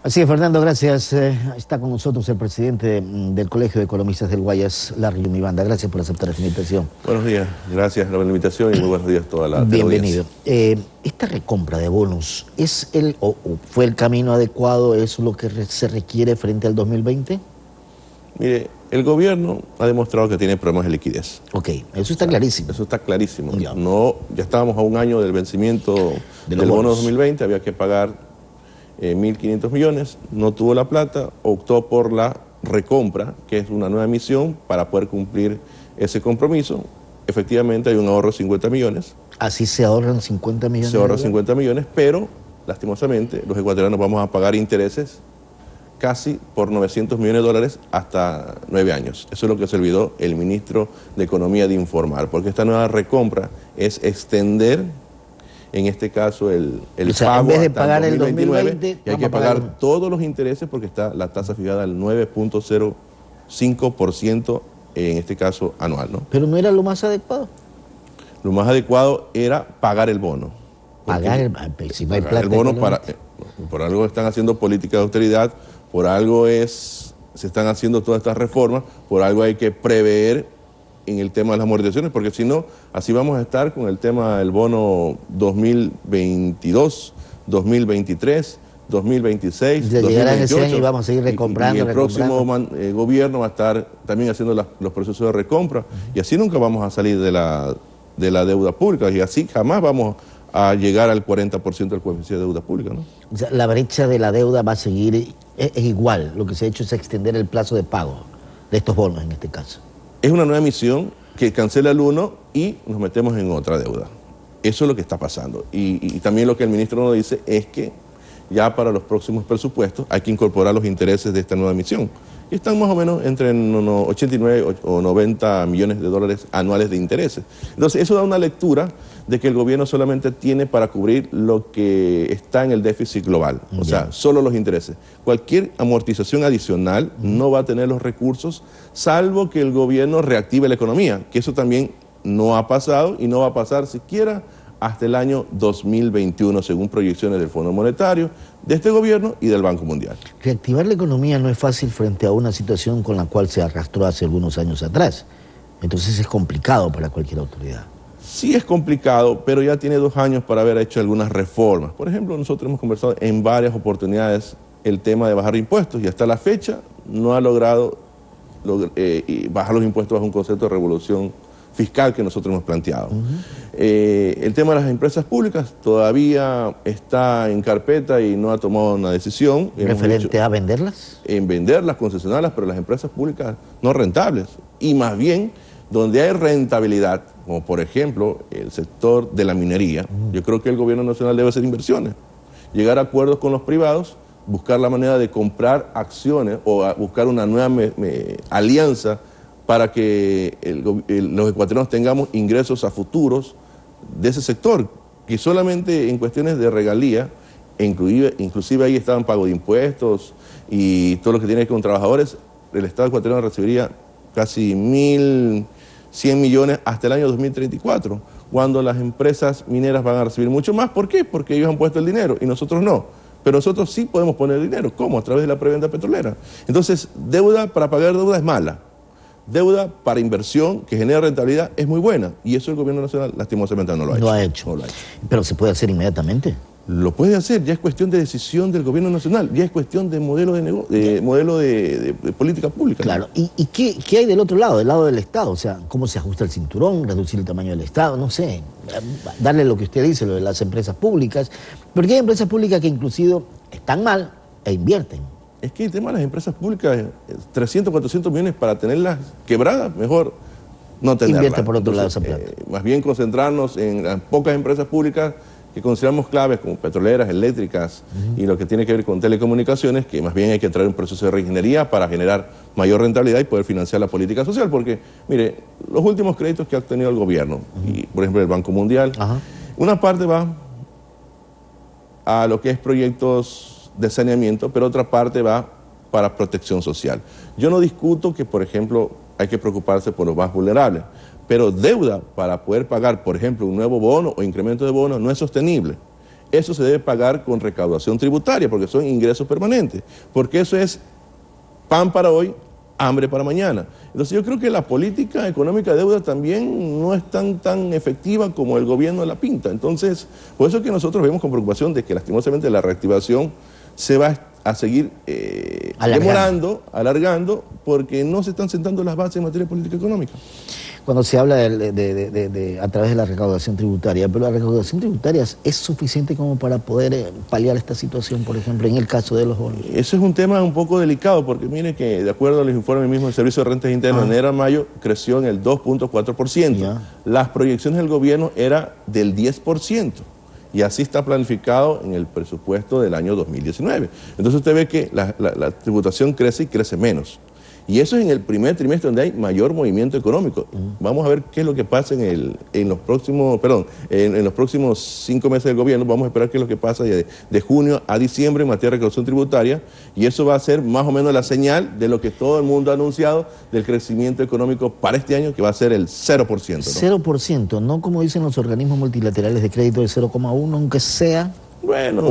Así es, Fernando, gracias. Está con nosotros el presidente del Colegio de Economistas del Guayas, Larry Yumibanda. Gracias por aceptar esta invitación. Buenos días, gracias por la invitación y muy buenos días a toda la Bienvenido. Esta recompra de bonos, ¿fue el camino adecuado? ¿Es lo que se requiere frente al 2020? Mire, el gobierno ha demostrado que tiene problemas de liquidez. Ok, eso está clarísimo. Eso está clarísimo. Ya. Ya estábamos a un año del vencimiento del bono 2020, había que pagar 1.500 millones, no tuvo la plata, optó por la recompra, que es una nueva emisión para poder cumplir ese compromiso. Efectivamente hay un ahorro de 50 millones. ¿Así se ahorran 50 millones? Se ahorran 50 millones, pero lastimosamente los ecuatorianos vamos a pagar intereses casi por 900 millones de dólares hasta 9 años. Eso es lo que se olvidó el ministro de Economía de informar, porque esta nueva recompra es extender, en este caso, el pago en vez de hasta pagar el 2020, y hay que pagar pagar todos los intereses porque está la tasa fijada al 9.05% en este caso anual, ¿no? Pero no era lo más adecuado. Lo más adecuado era pagar el bono. Pagar si no hay plata el bono por algo están haciendo política de austeridad, por algo se están haciendo todas estas reformas, por algo hay que prever en el tema de las amortizaciones, porque si no, así vamos a estar con el tema del bono 2022, 2023, 2026, ya 2028. Ese año y vamos a seguir recomprando. Y el próximo gobierno va a estar también haciendo los procesos de recompra, y así nunca vamos a salir de la deuda pública, y así jamás vamos a llegar al 40% del coeficiente de deuda pública, ¿no? O sea, la brecha de la deuda va a seguir, es igual, lo que se ha hecho es extender el plazo de pago de estos bonos en este caso. Es una nueva emisión que cancela el uno y nos metemos en otra deuda. Eso es lo que está pasando. Y también lo que el ministro nos dice es que ya para los próximos presupuestos hay que incorporar los intereses de esta nueva emisión. Y están más o menos entre unos 89 o 90 millones de dólares anuales de intereses. Entonces eso da una lectura de que el gobierno solamente tiene para cubrir lo que está en el déficit global, o sea, solo los intereses. Cualquier amortización adicional no va a tener los recursos, salvo que el gobierno reactive la economía, que eso también no ha pasado y no va a pasar siquiera hasta el año 2021, según proyecciones del Fondo Monetario, de este gobierno y del Banco Mundial. Reactivar la economía no es fácil frente a una situación con la cual se arrastró hace algunos años atrás. Entonces es complicado para cualquier autoridad. Sí es complicado, pero ya tiene 2 años para haber hecho algunas reformas. Por ejemplo, nosotros hemos conversado en varias oportunidades el tema de bajar impuestos y hasta la fecha no ha logrado bajar los impuestos bajo un concepto de revolución fiscal que nosotros hemos planteado. El tema de las empresas públicas todavía está en carpeta y no ha tomado una decisión. ¿Referente a venderlas? En venderlas, concesionarlas, pero las empresas públicas no rentables. Y más bien, donde hay rentabilidad, como por ejemplo el sector de la minería, yo creo que el gobierno nacional debe hacer inversiones, llegar a acuerdos con los privados, buscar la manera de comprar acciones o buscar una nueva alianza para que los ecuatorianos tengamos ingresos a futuros de ese sector, que solamente en cuestiones de regalía, inclusive ahí estaban pago de impuestos y todo lo que tiene que ver con trabajadores, el Estado ecuatoriano recibiría casi 1.100 millones hasta el año 2034, cuando las empresas mineras van a recibir mucho más. ¿Por qué? Porque ellos han puesto el dinero y nosotros no. Pero nosotros sí podemos poner dinero. ¿Cómo? A través de la preventa petrolera. Entonces, deuda para pagar deuda es mala. Deuda para inversión que genera rentabilidad es muy buena. Y eso el gobierno nacional lastimosamente no lo ha hecho. No lo ha hecho. Pero se puede hacer inmediatamente. Lo puede hacer, ya es cuestión de decisión del gobierno nacional, ya es cuestión de modelo de política pública. Claro, ¿no? ¿Y qué hay del otro lado, del lado del Estado? O sea, ¿cómo se ajusta el cinturón, reducir el tamaño del Estado? No sé, darle lo que usted dice, lo de las empresas públicas, porque hay empresas públicas que inclusive están mal e invierten. Es que el tema de las empresas públicas, 300, 400 millones para tenerlas quebradas, mejor no tenerlas. Invierte por otro lado esa plata. Más bien concentrarnos en las pocas empresas públicas que consideramos claves como petroleras, eléctricas y lo que tiene que ver con telecomunicaciones, que más bien hay que traer un proceso de reingeniería para generar mayor rentabilidad y poder financiar la política social, porque, mire, los últimos créditos que ha obtenido el gobierno, y por ejemplo el Banco Mundial, una parte va a lo que es proyectos de saneamiento, pero otra parte va para protección social. Yo no discuto que, por ejemplo, hay que preocuparse por los más vulnerables, pero deuda para poder pagar, por ejemplo, un nuevo bono o incremento de bono no es sostenible. eso se debe pagar con recaudación tributaria, porque son ingresos permanentes, porque eso es pan para hoy, hambre para mañana. Entonces yo creo que la política económica de deuda también no es tan efectiva como el gobierno la pinta. Entonces, por eso es que nosotros vemos con preocupación de que lastimosamente la reactivación se va a seguir demorando, alargando, porque no se están sentando las bases en materia de política económica. Cuando se habla a través de la recaudación tributaria, pero la recaudación tributaria es suficiente como para poder paliar esta situación, por ejemplo, en el caso de los bonos. Eso es un tema un poco delicado, porque mire que de acuerdo a los informes mismos del Servicio de Rentas Internas, en enero a mayo creció en el 2.4%. Las proyecciones del gobierno eran del 10%. Y así está planificado en el presupuesto del año 2019. Entonces usted ve que la tributación crece y crece menos. Y eso es en el primer trimestre donde hay mayor movimiento económico. Vamos a ver qué es lo que pasa en los próximos 5 meses del gobierno. Vamos a esperar qué es lo que pasa de junio a diciembre en materia de recaudación tributaria. Y eso va a ser más o menos la señal de lo que todo el mundo ha anunciado del crecimiento económico para este año, que va a ser el 0%, ¿no? 0%, no como dicen los organismos multilaterales de crédito de 0,1, aunque sea... Bueno,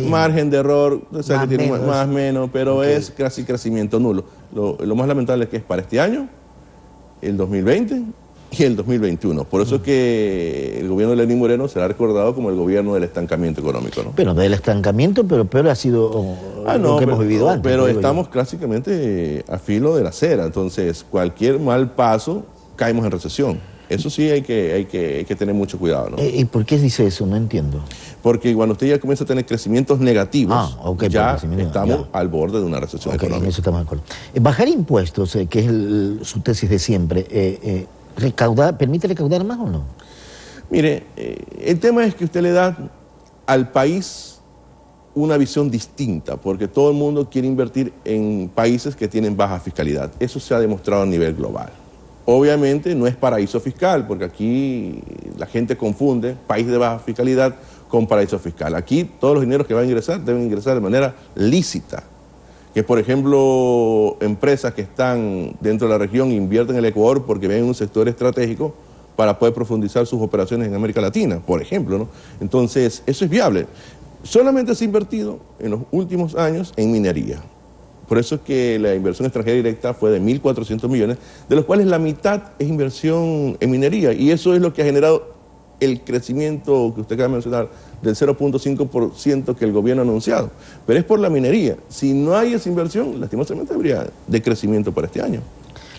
margen de error, o sea, que tiene más o menos, pero es casi crecimiento nulo. Lo más lamentable es que es para este año, el 2020 y el 2021. Por eso es que el gobierno de Lenín Moreno será recordado como el gobierno del estancamiento económico, ¿no? Pero del estancamiento, pero peor ha sido lo que hemos vivido antes. Pero estamos clásicamente a filo de la acera, entonces cualquier mal paso caemos en recesión. Eso sí hay que tener mucho cuidado, ¿no? ¿Y por qué dice eso? No entiendo. Porque cuando usted ya comienza a tener crecimientos negados, ya estamos al borde de una recesión económica. En eso estamos de acuerdo. Bajar impuestos, que es su tesis de siempre, ¿permite recaudar más o no? Mire, el tema es que usted le da al país una visión distinta, porque todo el mundo quiere invertir en países que tienen baja fiscalidad. Eso se ha demostrado a nivel global. Obviamente no es paraíso fiscal, porque aquí la gente confunde país de baja fiscalidad con paraíso fiscal. Aquí todos los dineros que van a ingresar deben ingresar de manera lícita. Que por ejemplo empresas que están dentro de la región invierten en el Ecuador porque ven un sector estratégico para poder profundizar sus operaciones en América Latina, por ejemplo, ¿no? Entonces eso es viable. Solamente se ha invertido en los últimos años en minería. Por eso es que la inversión extranjera directa fue de 1.400 millones, de los cuales la mitad es inversión en minería. Y eso es lo que ha generado el crecimiento que usted acaba de mencionar, del 0.5% que el gobierno ha anunciado. Pero es por la minería. Si no hay esa inversión, lastimosamente habría decrecimiento para este año.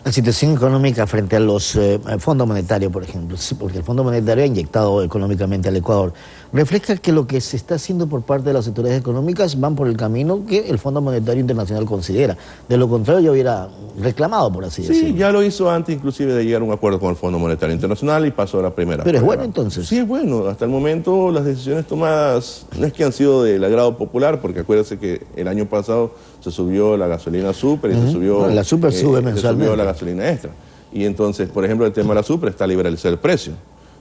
La situación económica frente a los fondos monetarios, por ejemplo, porque el Fondo Monetario ha inyectado económicamente al Ecuador, refleja que lo que se está haciendo por parte de las autoridades económicas van por el camino que el Fondo Monetario Internacional considera. De lo contrario, yo hubiera reclamado, por así decirlo. Sí, ya lo hizo antes inclusive de llegar a un acuerdo con el Fondo Monetario Internacional y pasó a la primera. Pero es bueno entonces. Sí, es bueno. Hasta el momento las decisiones tomadas no es que han sido del agrado popular, porque acuérdense que el año pasado se subió la gasolina super y se subió... La super sube mensualmente. Se subió la gasolina extra. Y entonces, por ejemplo, el tema de la super está liberalizado el precio.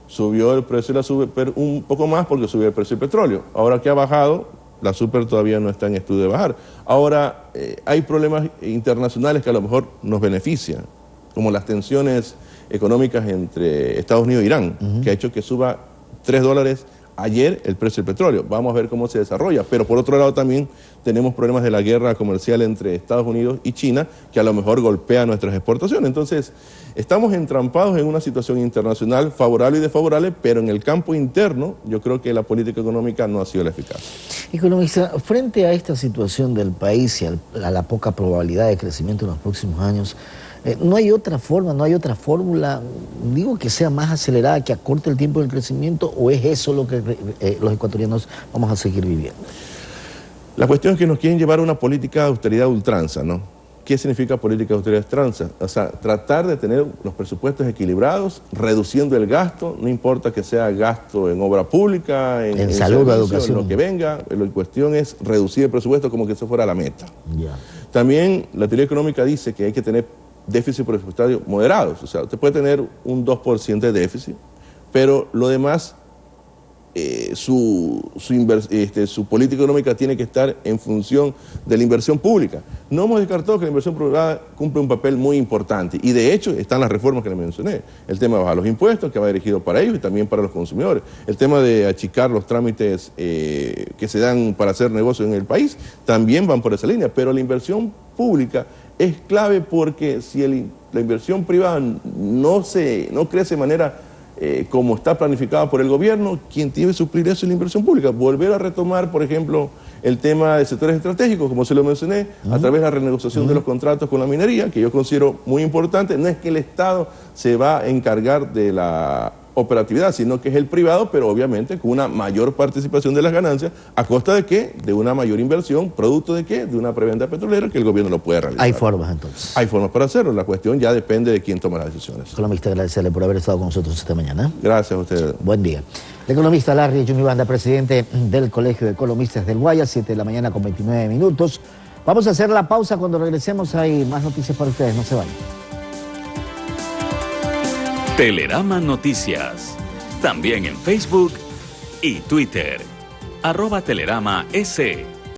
Subió el precio de la super un poco más porque subió el precio del petróleo. Ahora que ha bajado, la super todavía no está en estudio de bajar. Ahora, hay problemas internacionales que a lo mejor nos benefician, como las tensiones económicas entre Estados Unidos e Irán, que ha hecho que suba $3 ayer el precio del petróleo. Vamos a ver cómo se desarrolla. Pero por otro lado también tenemos problemas de la guerra comercial entre Estados Unidos y China, que a lo mejor golpea nuestras exportaciones. Entonces, estamos entrampados en una situación internacional favorable y desfavorable, pero en el campo interno yo creo que la política económica no ha sido la eficaz. Economista, frente a esta situación del país y a la poca probabilidad de crecimiento en los próximos años, ¿no hay otra forma, no hay otra fórmula, digo, que sea más acelerada, que acorte el tiempo del crecimiento, o es eso lo que los ecuatorianos vamos a seguir viviendo? La cuestión es que nos quieren llevar a una política de austeridad ultranza, ¿no? ¿Qué significa política de austeridad ultranza? O sea, tratar de tener los presupuestos equilibrados, reduciendo el gasto, no importa que sea gasto en obra pública, en salud, servicio, educación, en lo que venga, la cuestión es reducir el presupuesto como que eso fuera la meta. También la teoría económica dice que hay que tener déficit presupuestario moderados, o sea, usted puede tener un 2% de déficit, pero lo demás su política económica tiene que estar en función de la inversión pública. No hemos descartado que la inversión privada cumple un papel muy importante y de hecho están las reformas que le mencioné. El tema de bajar los impuestos, que va dirigido para ellos y también para los consumidores. El tema de achicar los trámites que se dan para hacer negocios en el país, también van por esa línea. Pero la inversión pública es clave porque si la inversión privada no crece de manera como está planificada por el gobierno, quien tiene que suplir eso es la inversión pública. Volver a retomar, por ejemplo, el tema de sectores estratégicos, como se lo mencioné, a través de la renegociación de los contratos con la minería, que yo considero muy importante. No es que el Estado se va a encargar de la operatividad, sino que es el privado, pero obviamente con una mayor participación de las ganancias, ¿a costa de qué? De una mayor inversión, ¿producto de qué? De una preventa petrolera que el gobierno lo puede realizar. Hay formas entonces. Hay formas para hacerlo, la cuestión ya depende de quién toma las decisiones. Economista, agradecerle por haber estado con nosotros esta mañana. Gracias a ustedes. Buen día. El economista Larry Yunibanda, presidente del Colegio de Economistas del Guayas, 7 de la mañana con 29 minutos. Vamos a hacer la pausa. Cuando regresemos hay más noticias para ustedes, no se vayan. Telerama Noticias, también en Facebook y Twitter, @Telerama S.